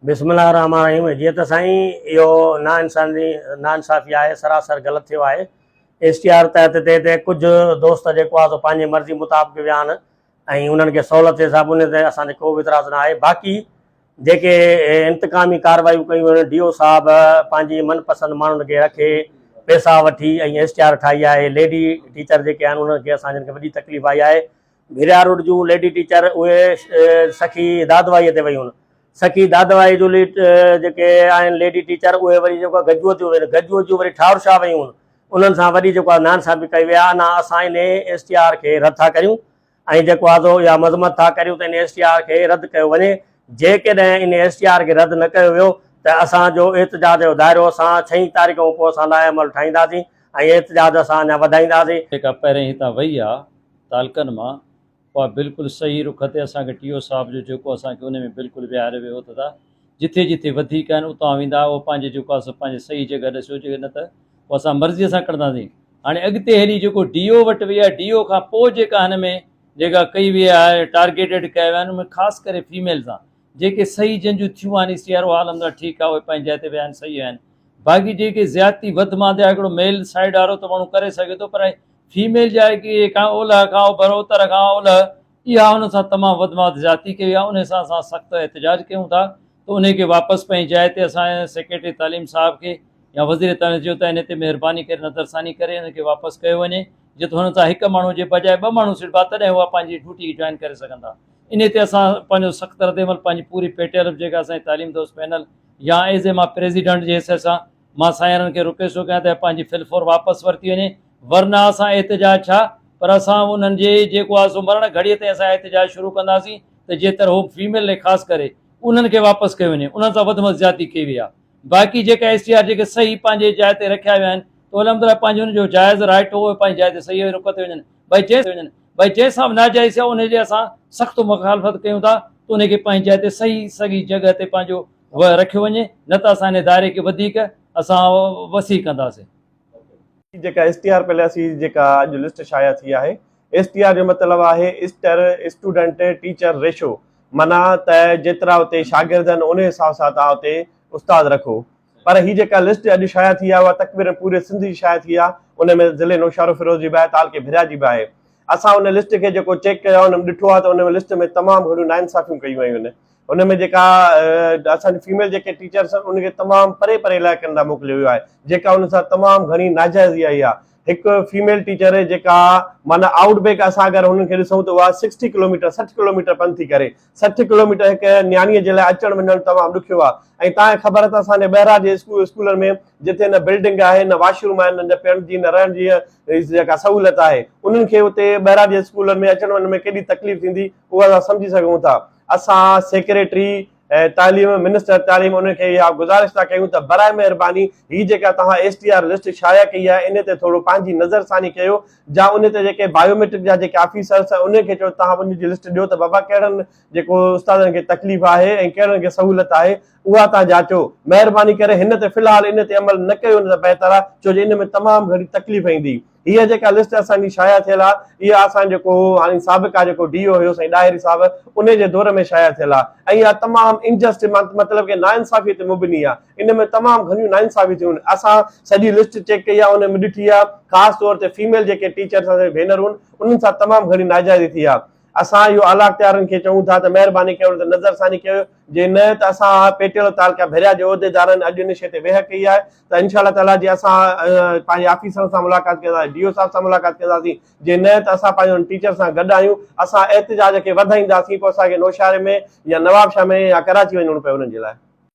बिस्मिल्लाहिर्रहमानिर्रहीम। जीअं त साईं इहो नाइंसाफ़ी आहे, सरासर ग़लति थियो आहे। STR तहत ते कुझु दोस्त जेको आहे पंहिंजी मर्ज़ी मुताबिक़ विया आहिनि ऐं उन्हनि खे सहूलियत जे हिसाब उन ते असांखे को बि इतराज़ न आहे। बाक़ी जेके इंतकामी कार्रवाइयूं कयूं आहिनि, DO साहब पंहिंजी मनपसंदि माण्हुनि खे रखे पैसा वठी ऐं STR ठाही आहे। लेडी टीचर जेके आहिनि उन्हनि खे असांखे वॾी तकलीफ़ आई आहे। भिरिया रोड जूं लेडी टीचर उहे सखी दादवाईअ ते वयूं आहिनि। सखी दादवाई जूं जेके आहिनि लेडी टीचर उहे वरी जेको आहे गजूअ ते वयूं, गजूअ जूं वरी ठावर शाह वयूं आहिनि। उन्हनि सां वरी जेको आहे नाइंसाफ़ी कई वई आहे। अञा असां इन STR खे रद्द था करियूं ऐं जेको आहे या मज़म्मत था करियूं त इन STR खे रद्द कयो वञे। जेकॾहिं इन STR खे रद्द न कयो वियो त असांजो एहतजाज जो दाइरो असां 6 तारीख़ खां पोइ असां लाइअमल ठाहींदासीं ऐं एहतजाज असां अञा वधाईंदासीं। जेका पहिरें हितां वई आहे तालकनि मां, उहा बिल्कुलु सही रुख ते असांखे TO साहब जो जेको असांखे उन में बिल्कुलु विहारे वियो त जिथे जिथे वधीक आहिनि उतां वेंदा, उहो पंहिंजे जेको आहे पंहिंजे सही जॻह ॾिसो, न त पोइ असां मर्ज़ीअ सां कंदासीं। हाणे अॻिते हेॾी जेको DO वटि वई आहे, DO खां पोइ जेका हिन में जेका कई वई आहे, टारगेटेड कया विया आहिनि, उनमें ख़ासि करे फीमेल सां जेके सही जंहिंजूं थियूं आहिनि STR उहा अलहमदिल्ला ठीकु आहे, उहे पंहिंजी जाइ ते विया आहिनि, सही आहिनि। बाक़ी जेके ज़्यादती वधि मांदे आहे, हिकिड़ो मेल साइड वारो त माण्हू करे सघे थो, पर फीमेल जा की खां ओलह खां ओभर उत्तर खां ओलह इहा हुन सां तमामु वधि में वधि ज़्यादती कई आहे। उन सां असां सख़्तु एहतजाज कयूं था त उनखे वापसि पंहिंजी जाइ ते असांजे सेक्रेटरी तालीम साहब खे या वज़ीर तालीम जो त इन ते महिरबानी करे नज़रसानी करे हिनखे वापसि कयो वञे, जिते हुन सां हिकु माण्हू जे बजाए 2 माण्हू सिर्फ़ु तॾहिं उहा पंहिंजी ड्यूटी जॉइन करे सघंदा। इन ते असां पंहिंजो सख़्तु रद्दमल पंहिंजी पूरी पेटियल जेका असांजी तालीम दोस्त पैनल या एज़ ए मां प्रेसिडेंट जे हिसे सां मां साईंरनि खे रिक्वेस्ट थो कयां त पंहिंजी फिलफोर वापसि वरिती वञे, वरना असां एहतजाज छा पर असां उन्हनि जे जेको आहे सो मरण घड़ीअ ते असां एहतजाज शुरू कंदासीं त जेतर हो फीमेल ने ख़ासि करे उन्हनि खे वापसि कयो वञे, उन्हनि सां वधि में ज़्यादती कई वई आहे। बाक़ी जेका STR जेके सही पंहिंजे जाइ ते रखिया विया आहिनि त अलहमदिल्ला पंहिंजो हुनजो जाइज़ राइट उहे पंहिंजी जाइ ते सही रुख ते वञनि। भई जंहिंसां बि नाजाइज़ आहे उनजे असां सख़्तु मुखालफ़त कयूं था त उनखे पंहिंजी जाइ ते सही जॻह ते पंहिंजो रखियो वञे, न त असां इन दायरे खे वधीक असां वसी कंदासीं। जेका STR पॉलिसी जेका अॼु लिस्ट शाया थी आहे, STR जो मतिलबु आहे स्टूडेंट टीचर रेशो, माना त जेतिरा उते शागिर्द आहिनि उन हिसाब सां तव्हां उते उस्ताद रखो। पर हीअ जेका लिस्ट अॼु शाया थी आहे उहा तक़रीबन पूरे सिंध जी शाया थी आहे, उन में ज़िले नौशारो फिरोज़ जी बि आहे, तालके भिरिया जी बि आहे। असां उन लिस्ट खे जेको चेक कयो आहे, उन में ॾिठो आहे त उन में लिस्ट में तमामु घणियूं नाइंसाफ़ियूं कयूं वयूं आहिनि। उन में जेका असांजी फीमेल जेके टीचर्स आहिनि उनखे तमामु परे परे इलाइक़नि ॾांहुं मोकिलियो वियो आहे, जेका उन सां तमामु घणी नाजाइज़ी आई आहे। हिकु फीमेल टीचर जेका माना आउटबेक असां अगरि हुननि खे ॾिसूं त उहा 60 किलोमीटर पंध थी करे 60 किलोमीटर हिकु नियाणीअ जे लाइ अचणु वञणु तमामु ॾुखियो आहे। ऐं तव्हांखे ख़बर आहे त असांजे ॿाहिरां जे स्कूलनि में जिते न बिल्डिंग आहे, न वॉशरूम आहिनि, न पियण जी न रहण जी जेका सहूलियत आहे, उन्हनि खे उते ॿाहिरां जे स्कूलनि में अचण वञण में केॾी तकलीफ़ थींदी उहा असां सम्झी सघूं था। असां सेक्रेटरी तालीम मिनिस्टर तालीम उनखे इहा गुज़ारिश था कयूं त बराए महिरबानी हीअ जेका तव्हां STR लिस्ट शाया कई आहे इन ते थोरो पंहिंजी नज़रसानी कयो, या उन ते जेके बायोमेट्रिक जा जेके ऑफिसर्स आहिनि उनखे चयो तव्हां उनजी लिस्ट ॾियो त बाबा कहिड़नि जेको उस्तादनि खे तकलीफ़ आहे ऐं कहिड़नि खे सहूलियत आहे उहा तव्हां जाचो। महिरबानी करे हिन ते फ़िलहालु इन ते अमल न कयो न त बहितर आहे, छो जो इन में तमामु घणी तकलीफ़ ईंदी। हीअ जेका लिस्ट असांजी शाया थियल आहे इहा असां जेको हाणे साबिक़ा जेको DO हुयो साईं डायरी साहिबु उन जे दौर में शाया थियल आहे, ऐं इहा तमामु इनजस्ट मतिलबु की नाइंसाफ़ी ते मुबनी आहे। इन में तमामु घणियूं नाइंसाफ़ी थियूं आहिनि। असां सॼी लिस्ट चेक कई आहे, उन में ॾिठी आहे ख़ासि तौर ते फीमेल जेके टीचर्स भेनरूं आहिनि उन्हनि सां तमामु घणी नाजाइज़ी थी आहे। असां इहो आला इख्तियारनि खे चऊं था त महिरबानी कयो त नज़रसानी कयो, जे न त असां पेटियल तालका भिरिया जे उहिदेदारनि अॼु इन शइ ते वेह कई आहे त इंशाअल्लाह ताला जे असां पंहिंजे ऑफिसरनि सां मुलाक़ात कंदासीं, DO साहब सां मुलाक़ात कंदासीं, जे न त असां पंहिंजो टीचर सां गॾु आहियूं। असां एहतजाज खे वधाईंदासीं, पोइ असांखे नौशारे में या नवाबशाह में या कराची वञणो पए उन्हनि जे लाइ।